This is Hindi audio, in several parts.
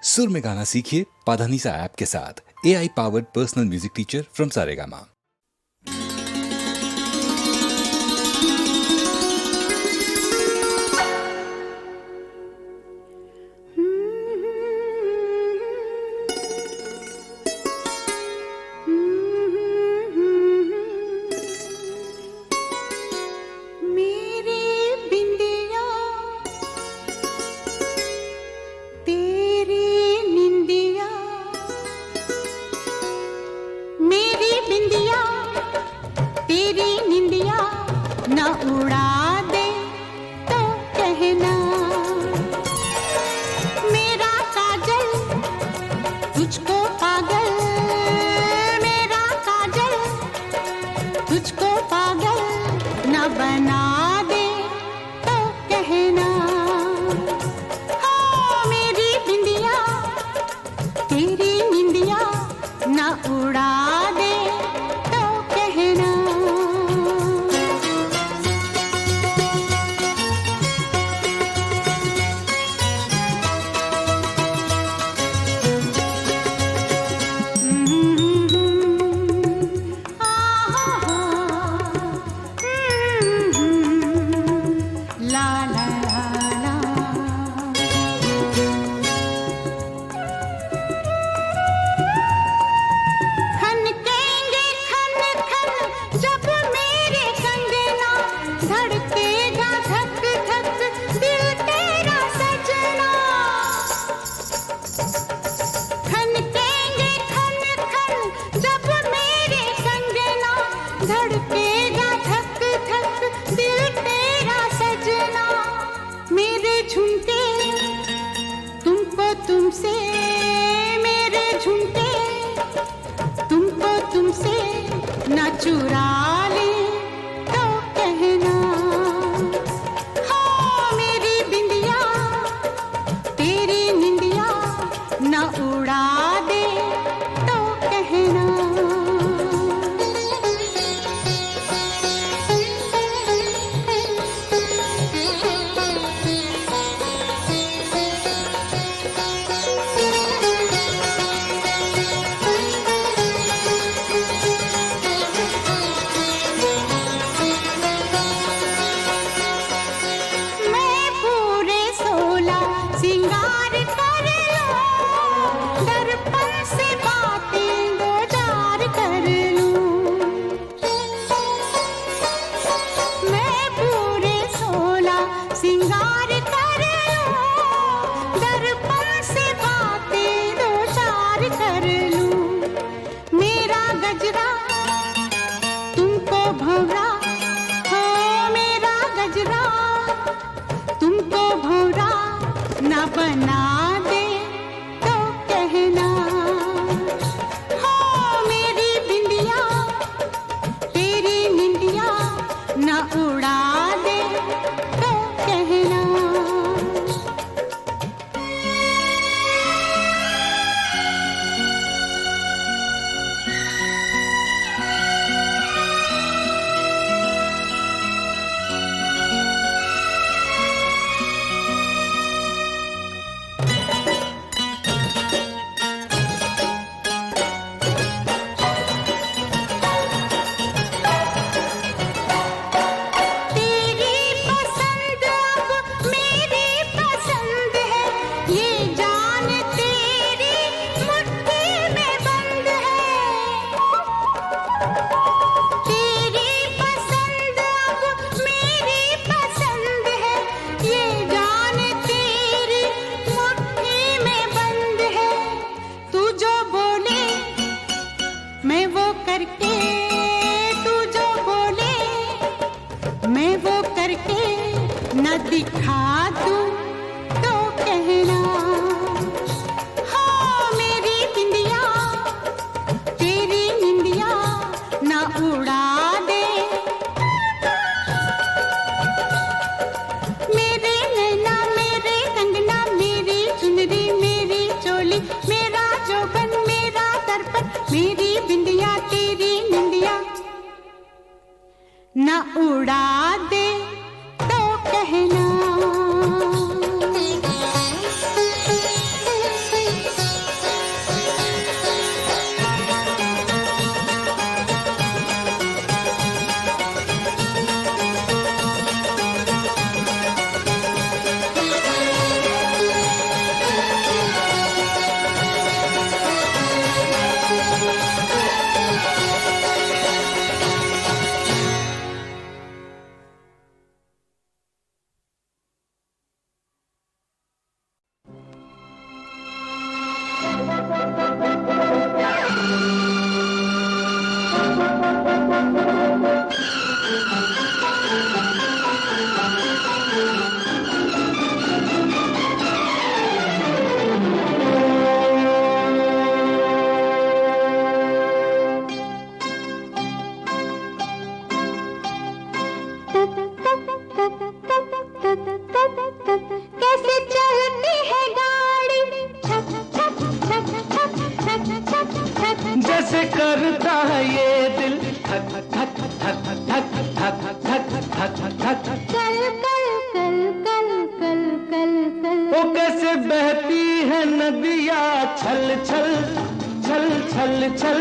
सुर में गाना सीखिए पाधानीसा ऐप के साथ। AI powered personal music teacher from Saregama. उड़ा दे तो कहना। कैसे करता है ये दिल धक धक धक धक धक धक धक धक कल कल कल कल कल कल कल वो कैसे बहती है नदियाँ छल छल छल छल छल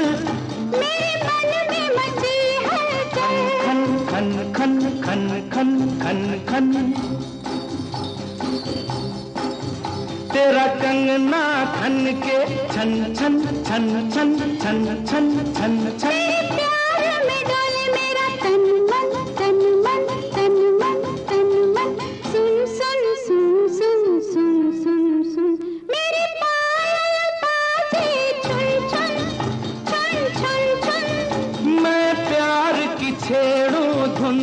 मेरे मन में मची हलचल खन खन खन खन खन खन खन तेरा कंगना खन के छन छन छन छन छन छन छन छन तेरे प्यार में डोले मेरा तन मन तन मन तन मन तन मन सुन सुन सुन सुन सुन सुन सुन मेरे पायल बाजे छुन छुन छुन छुन छुन मैं प्यार की छेड़ूं धुन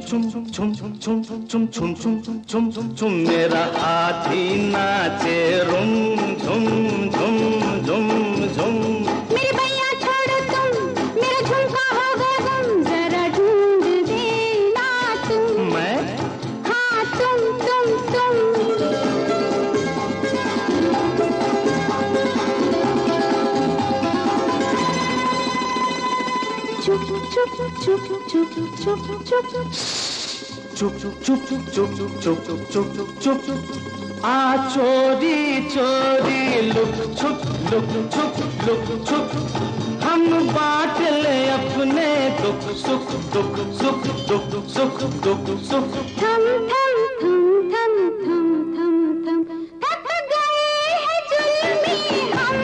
छुम छुम छुम छुम छुम छुम छुम छुम छुम छुम मेरा हाथी नाचे रुम झुम झुम झुम झुम मेरे भैया छोड़ो तुम मेरा झुमका होगा गुम जरा ढूंढ देना तुम मैं हाँ तुम चुप चुप चुप चुप चुप चुप चुप चुप चुप चुप चुप चुप चुप चुप चुप चुप आ चोरी चोरी लुक छुप हम बांट ले अपने दुख सुख दुख सुख दुख सुख दुख सुख थम थम थम थम थम थम थम थक गए हैं जुल्मी हम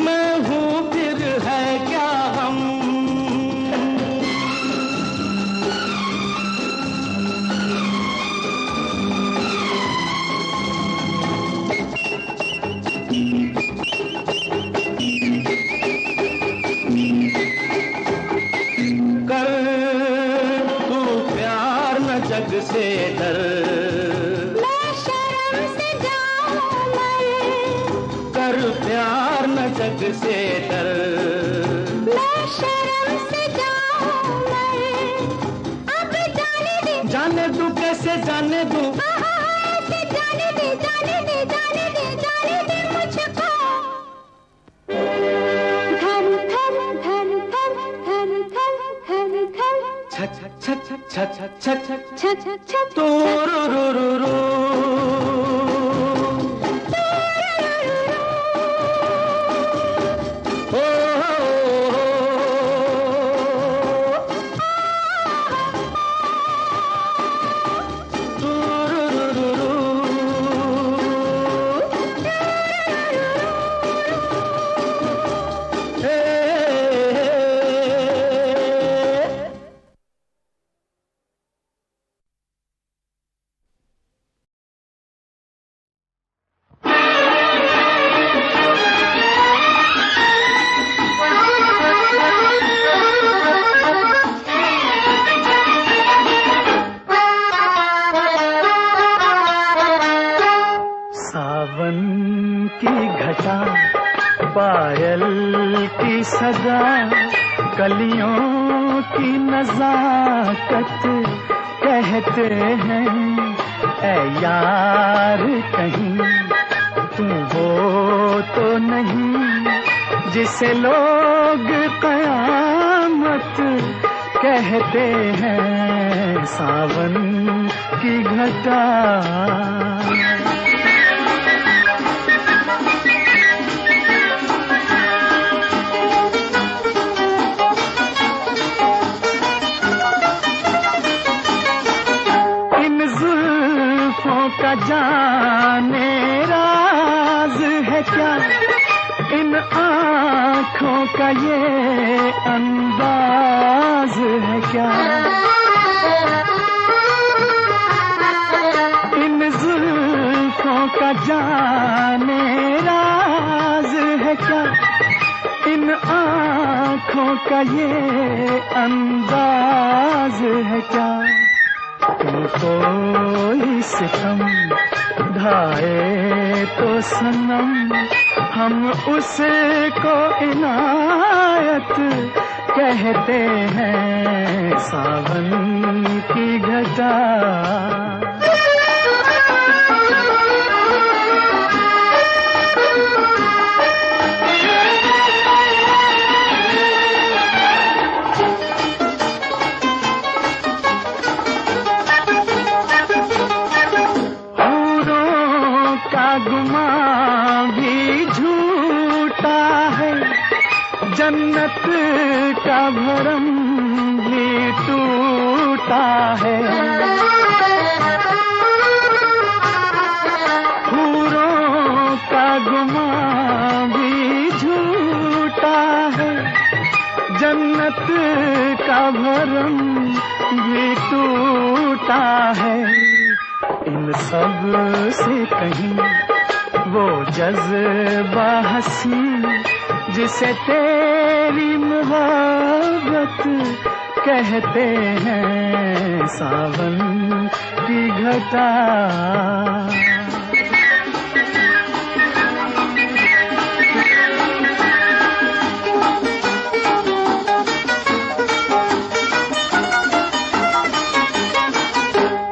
मैं हूँ फिर है क्या हम कर तू प्यार न जग से डर मैं शर्म से जाऊं मर कर प्यार न जग से डर मैं शर्म से जाऊं मर अब जाने दू कैसे जाने दू ऐसे जाने दे मुझको धर छ छ छ छ छ छ छ छ छ छ तू रू रू रू रू ओ तू रू रू रू सावन की घटा पायल की सजा कलियों की नजाकत कहते हैं ऐ यार कहीं तू हो तो नहीं जिसे लोग कयामत कहते हैं सावन की घटा का जाने राज है क्या इन आँखों का ये अंदाज है क्या इन जुल्फों का जाने राज है क्या इन आँखों का ये अंदाज है क्या, क्यों कोई सितम ढाए तो सनम हम उसको इनायत कहते हैं, सावन की घटा। जन्नत का भरम भी टूटा है, हूरों का गुमान भी झूठा है, जन्नत का भरम भी टूटा है। इन सब से कहीं वो जज्बा हंसी जिसे तेरी मोहब्बत कहते हैं, सावन की घटा।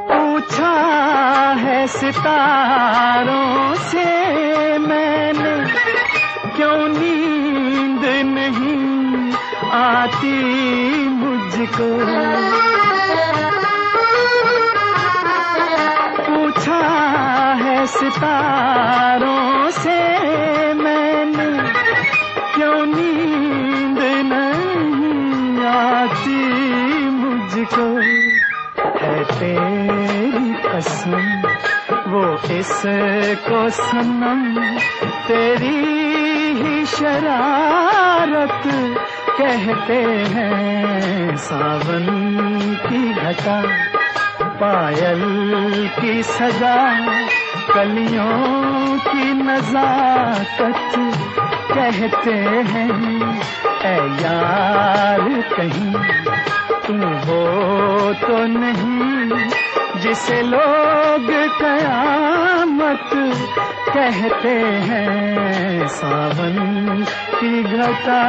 पूछा है सितारों से मैंने, क्यों नींद नहीं आती मुझको, पूछा है सितारों से मैंने, क्यों नींद नहीं आती मुझको, है तेरी कसम वो इसको सनम, तेरी ही शरारत कहते हैं, सावन की घटा। पायल की सजा कलियों की नजाकत कहते हैं, ऐ यार कहीं तू वो तो नहीं जिसे लोग कयामत कहते हैं, सावन की घटा।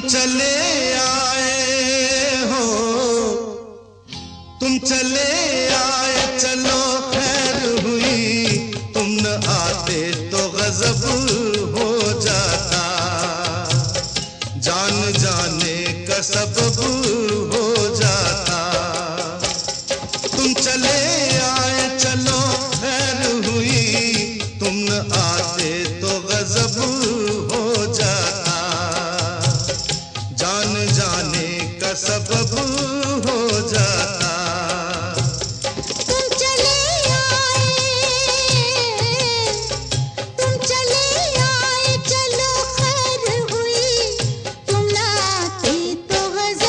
चले आए हो, तुम चले आए, चलो खैर हुई, तुम न आते तो गजब हो जाता, जान जाने का सबब हो जाता। तुम चले आए, चलो खैर हुई, तुम न आते तो गजब हो जाता, जान जाने का सबब हो जाता। तुम चले आए, चलो खैर हुई, तुम न आते तो गजब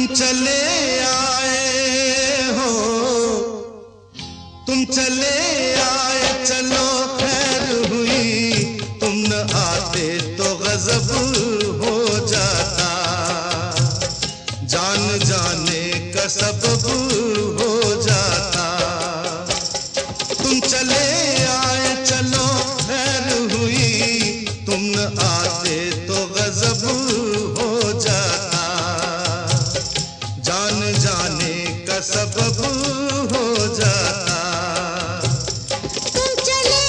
तुम चले आए हो, तुम चले आए, चलो खैर हुई, तुम न आते तो गजब हो जाता, जान जाने का सबब हो जाता। तुम चले आए, चलो खैर हुई, तुम न आते तो गजब हो जाता, जान जाने का सबब हो जाता। तुम चले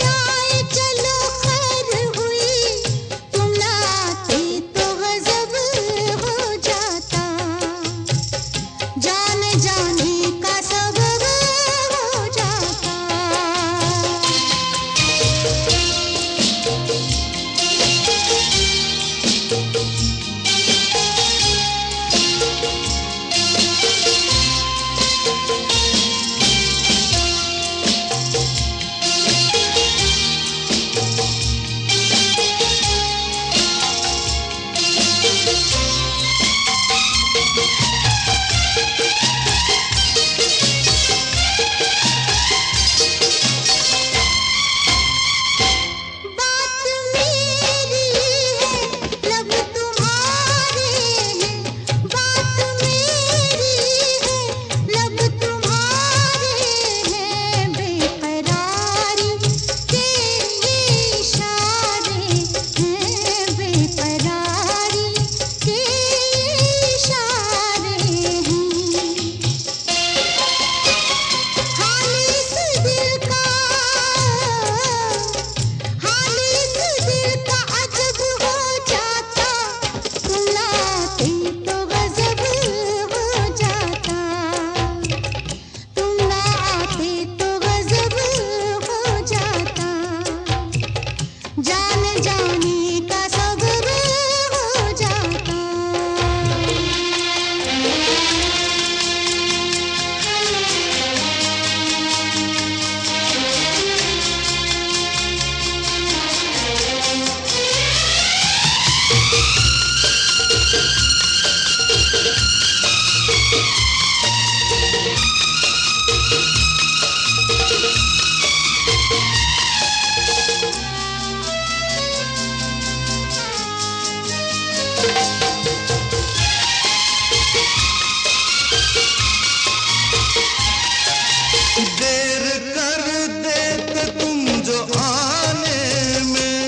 आए, चलो खैर हुई, तुम ना आते तो गजब हो जाता, जान जाने का सबब हो जाता। बात मेरी है, लब तुम्हारे हैं, बात मेरी है, लब तुम्हारे हैं, बेकरारी के इशारे हैं, बेकरारी के इशारे हैं। हालिस दिल का अजब हो जाता, तुम ना आते तो गजब हो जाता, तुम ना आते तो गजब हो जाता, जान जाने का सबब हो जाता। देर कर देते तुम जो आने में,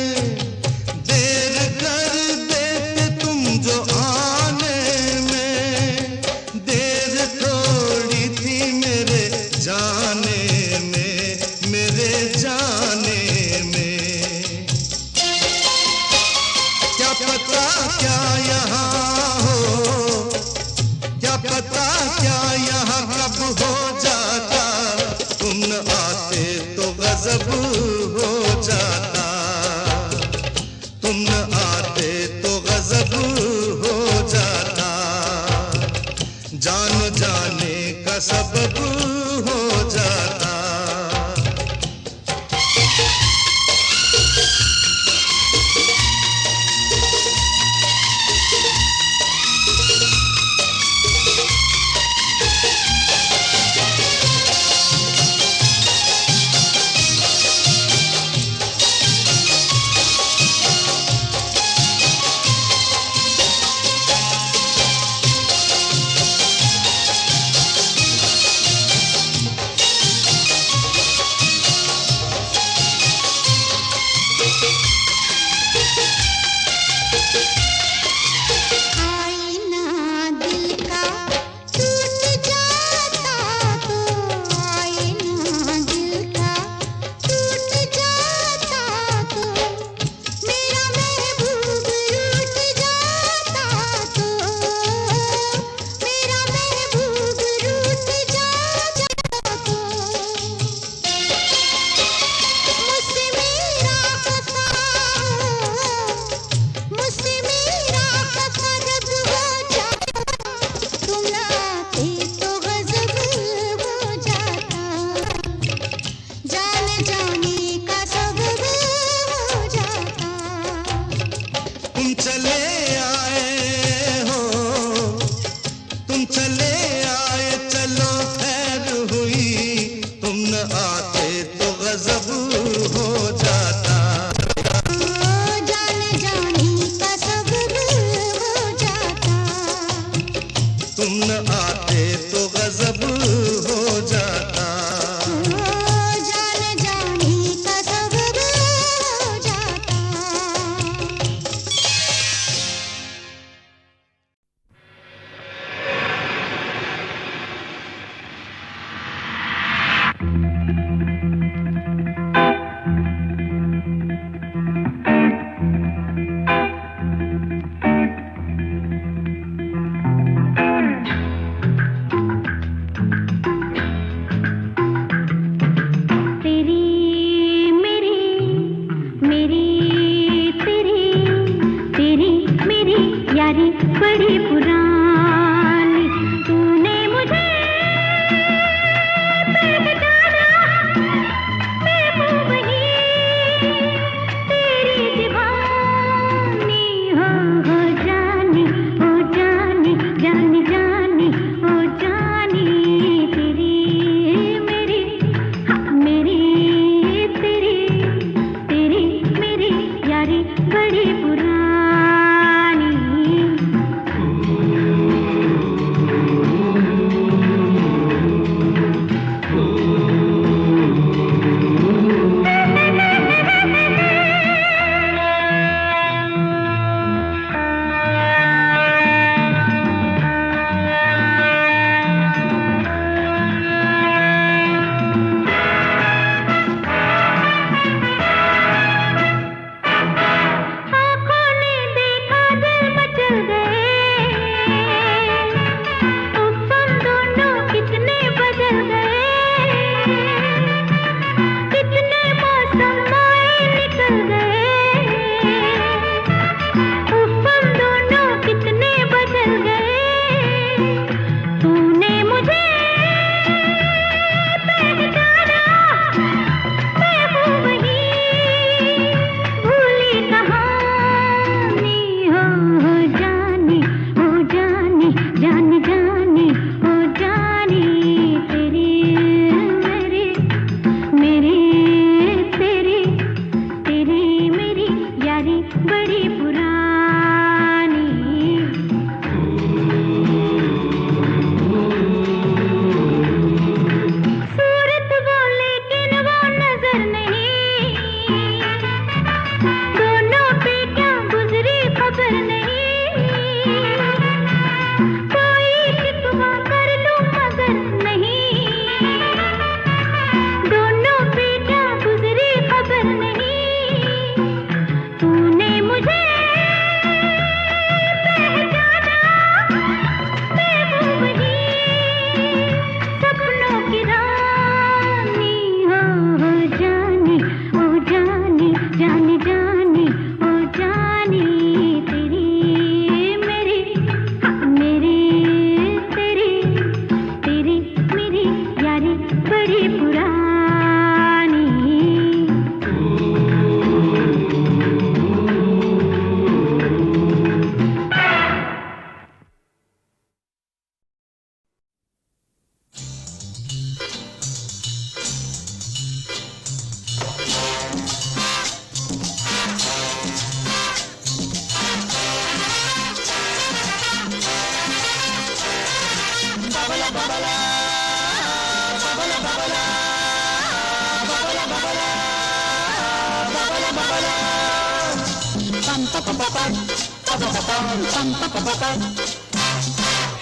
देर कर देते तुम जो आने में, देर थोड़ी थी मेरे जाने में, मेरे जाने में। क्या पता क्या यहाँ हो, क्या पता क्या यहाँ कब हो जाता, तुम न आते तो गजब हो जाता, तुम न आते तो गजब हो जाता, जान जाने का सबब हो जाता।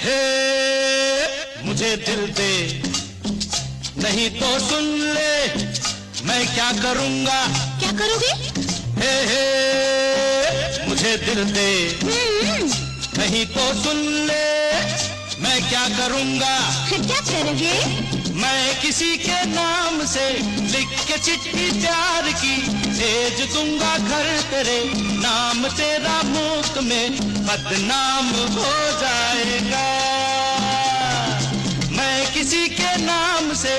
हे मुझे दिल दे, नहीं तो सुन ले मैं क्या करूंगा। क्या करोगे? हे मुझे दिल दे, नहीं तो सुन ले मैं क्या करूंगा। क्या करोगे? मैं किसी के नाम से लिख के चिट्ठी प्यार की भेज दूंगा घर तेरे, नाम तेरा मुफ्त में बदनाम हो जाएगा। मैं किसी के नाम से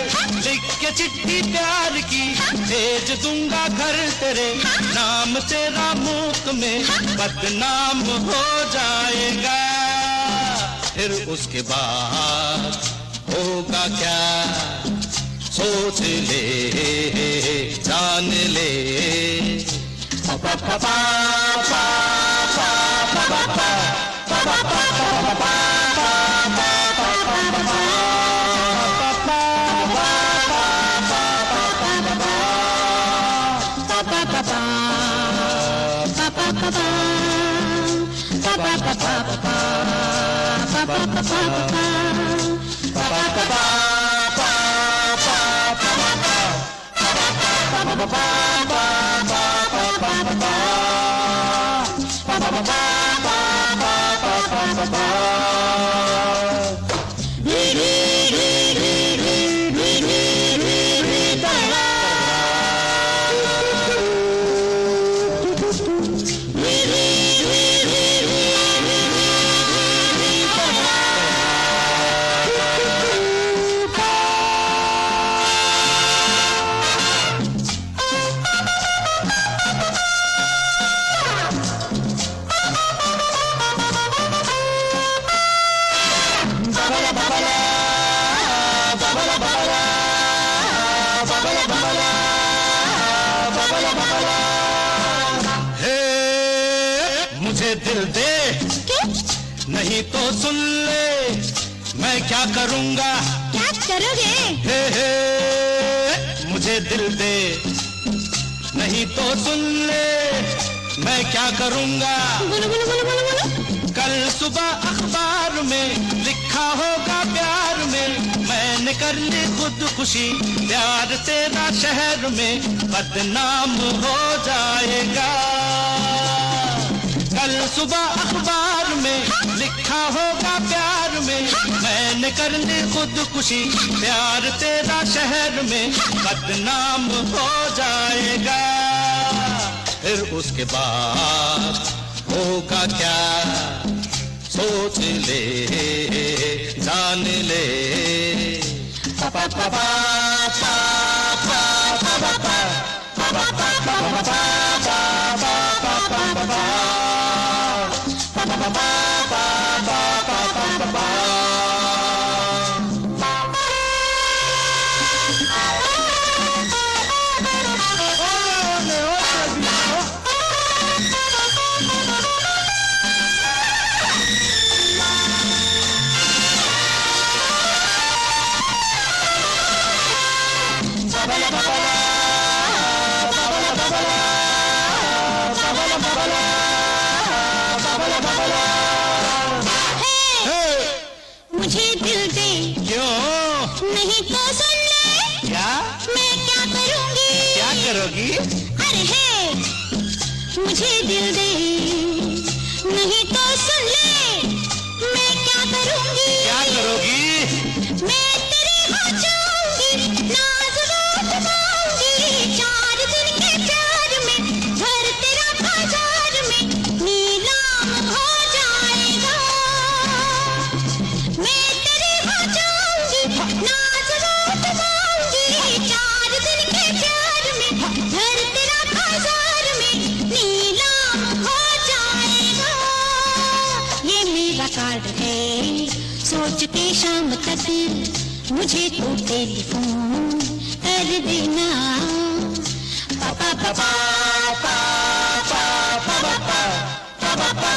लिख के चिट्ठी प्यार की भेज दूंगा घर तेरे, नाम तेरा मुफ्त में बदनाम हो जाएगा। फिर उसके बाद होगा क्या सोच ले जान ले। दिल दे, नहीं तो सुन ले मैं क्या करूंगा। क्या करोगे? हे मुझे दिल दे, नहीं तो सुन ले मैं क्या करूंगा। बोलो बोलो बोलो बोलो बोलो। कल सुबह अखबार में लिखा होगा प्यार में, मैंने कर ली खुदकुशी, प्यार तेरा शहर में बदनाम हो जाएगा। कल सुबह अखबार में लिखा होगा प्यार में, मैंने कर ली खुदकुशी, प्यार तेरा शहर में बदनाम हो जाएगा। फिर उसके बाद होगा क्या सोच ले जान ले। पापा पापा मुझे दिल दे, क्यों? नहीं तो सुन ले क्या? मैं क्या करूंगी। क्या करोगी? अरे हे मुझे दिल दे, नहीं तो सुन ले मैं क्या करूंगी। क्या करोगी? मैं तेरी हो जाऊंगी, नाज़ रूठ पाऊंगी, 4 दिन के प्यार में घर तेरा बाजार में नीलाम हो जाएगा। मैं तेरी हो जाऊंगी, नाज़ रूठ पाऊंगी, 4 दिन के प्यार में घर तेरा बाजार में नीलाम हो जाएगा। ये मेरा कार्ड है, सोच के शाम तक मुझे तो टेलीफोन कर देना। पापा पापा पापा पापा पापा पापा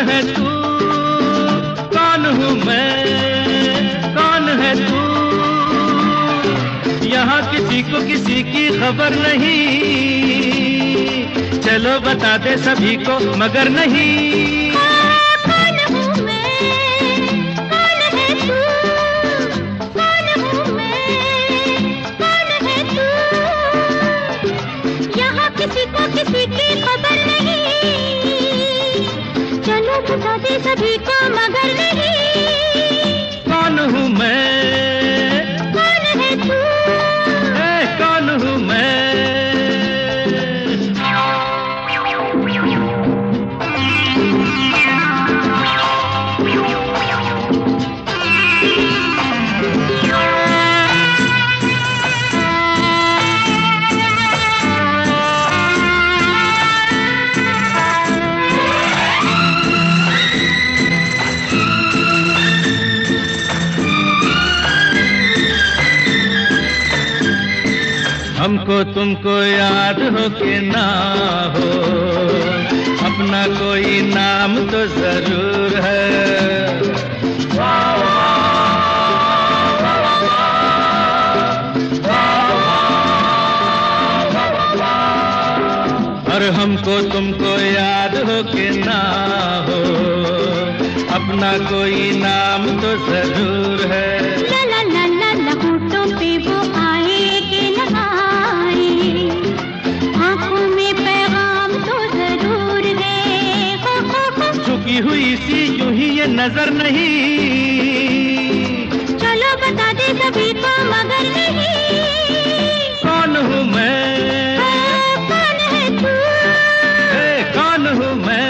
है तू, कौन हूँ मैं, कौन है तू? यहाँ किसी को किसी की खबर नहीं, चलो बता दे सभी को मगर नहीं। कौन हूँ मैं, कौन है तू, कौन हूँ मैं, कौन है तू? यहाँ किसी को किसी की खबर नहीं, चलो बता दे सभी को मगर नहीं। कौन हूँ मैं, कौन है तू, कौन हूँ मैं? हमको तुमको याद हो के ना हो, अपना कोई नाम तो जरूर है। और हमको तुमको याद हो के ना हो, अपना कोई नाम तो जरूर है। ला ला ला ला ला होठों पे वो आए कि न आए, आँखों में पैगाम तो जरूर है। हो झुकी हुई सी यूं ही ये नजर नहीं, चलो बता दे सभी को मगर नहीं। कौन हूँ मैं, कौन है तू, कौन हूँ मैं?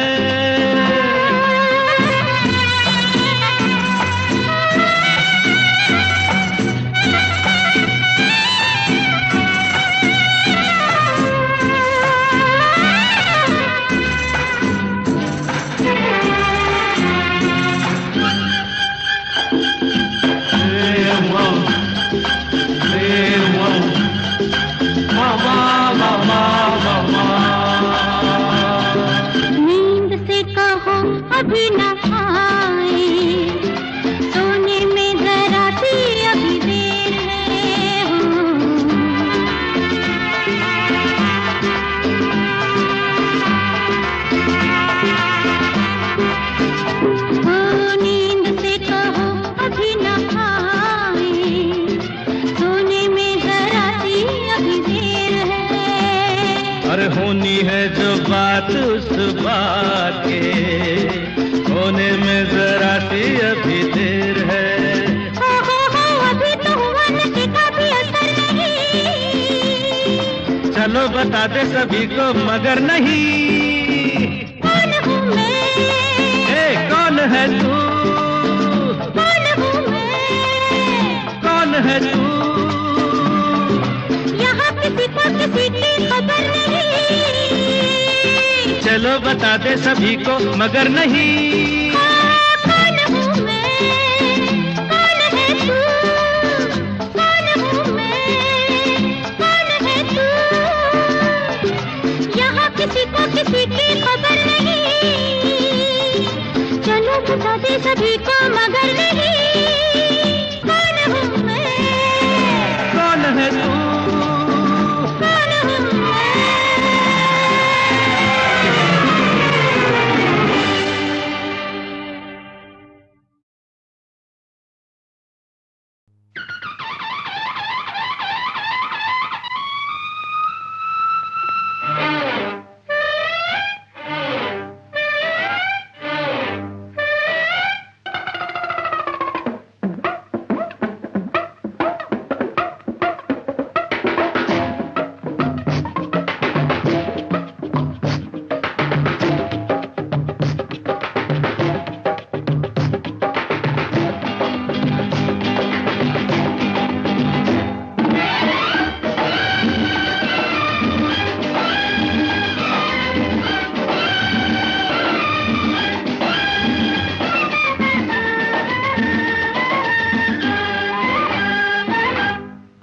नींद से कहो अभी न आए, सोने में जरा सी अभी देर है। हो नींद से कहो अभी न आए, सोने में जरा सी अभी देर है। अरे होनी है जो बात उस बात के, होने में जरा सी अभी देर है। हो अभी तो हुआ नशे का भी असर नहीं, चलो बता दे सभी को मगर नहीं। कौन हूँ मैं, कौन है तू, कौन हूँ मैं? कौन है तू? यहाँ किसी को किसी की खबर नहीं, चलो बता दे सभी को मगर नहीं। कौन हूँ मैं, कौन है तू, कौन हूँ मैं, कौन है तू? यहाँ किसी को किसी की खबर नहीं, चलो बता दे सभी को मगर नहीं। कौन हूँ मैं, कौन है तू? कौन हूँ मैं?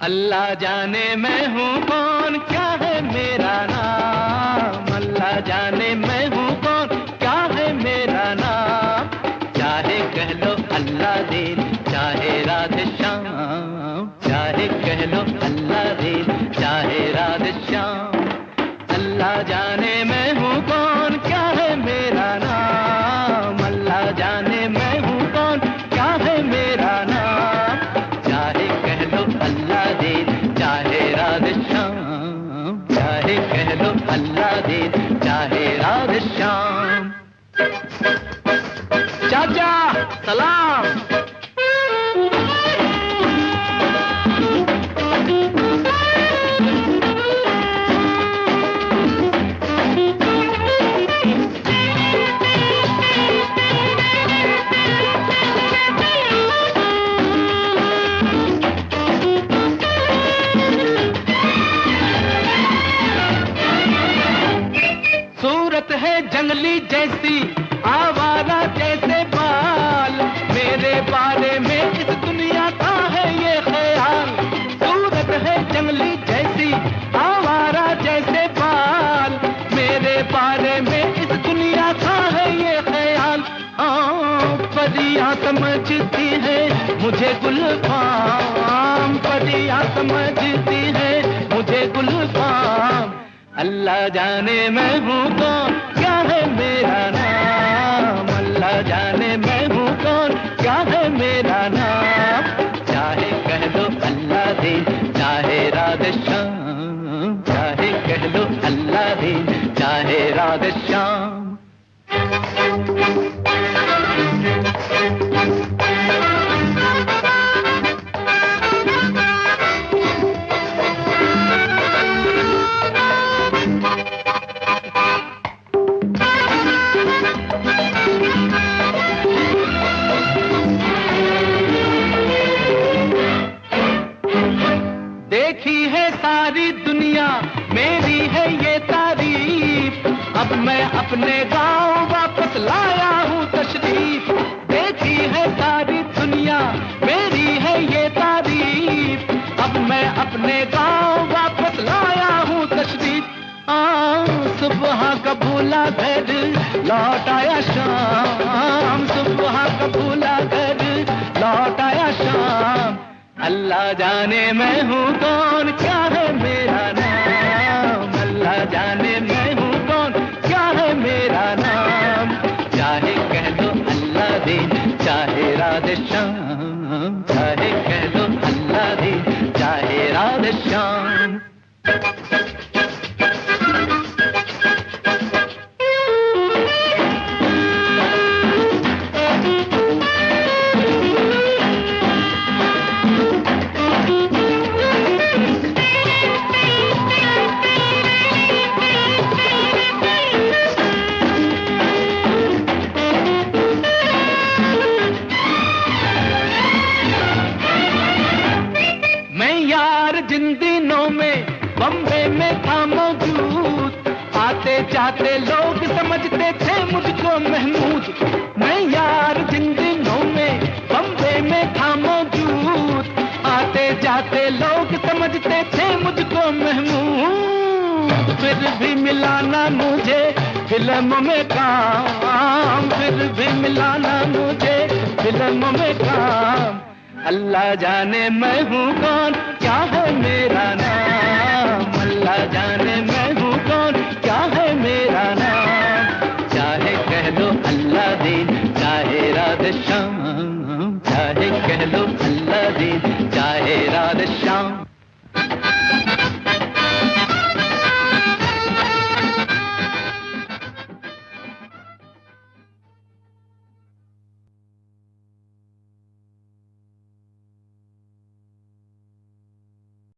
अल्लाह जाने मैं हूँ कौन, क्या है मेरा नाम। अल्लाह जाने मैं हूँ कौन, क्या है मेरा नाम। श्याम। चाचा सलाम। सूरत है जंगली जैसी, आवारा जैसे बाल, मेरे बारे में इस दुनिया का है ये ख्याल। सूरत है जंगली जैसी, आवारा जैसे बाल, मेरे बारे में इस दुनिया का है ये ख्याल। परियां समझती है मुझे गुलफाम, परियां समझती है मुझे गुलफाम। अल्लाह जाने मैं हूँ कौन, क्या है मेरा नाम, अल्लाह जाने मैं हूँ कौन, क्या है मेरा नाम। चाहे कह लो अल्लाह दीन, चाहे राधे श्याम, चाहे कह लो अल्लाह दीन, चाहे राधे श्याम। देखी है सारी दुनिया मेरी है ये तारीफ, अब मैं अपने गांव वापस लाया हूँ तशरीफ। देखी है सारी दुनिया मेरी है ये तारीफ, अब मैं अपने गांव वापस लाया हूँ तशरीफ। सुबह का भूला घर लौट आया शाम, सुबह का भूला घर लौट आया शाम। अल्लाह जाने मैं हूँ कौन, क्या है मेरा नाम, अल्लाह जाने मैं हूँ कौन, क्या है मेरा नाम। चाहे कह लो अल्लाह दीन, चाहे राधे श्याम, चाहे कह लो अल्लाह दीन, चाहे राधे श्याम। जिन दिनों में बम्बे में था मौजूद, आते जाते लोग समझते थे मुझको महमूद। मैं यार जिन दिनों में बम्बे में था मौजूद, आते जाते लोग समझते थे मुझको महमूद। फिर भी मिलाना मुझे फिल्म में काम, फिर भी मिलाना मुझे फिल्म में काम। अल्लाह जाने मैं हूँ कौन, क्या है मेरा नाम, अल्लाह जाने मैं हूँ कौन, क्या है मेरा नाम। चाहे कह लो अल्लाह दीन, चाहे राधे श्याम, चाहे कह लो अल्लाह दीन, चाहे राधे श्याम।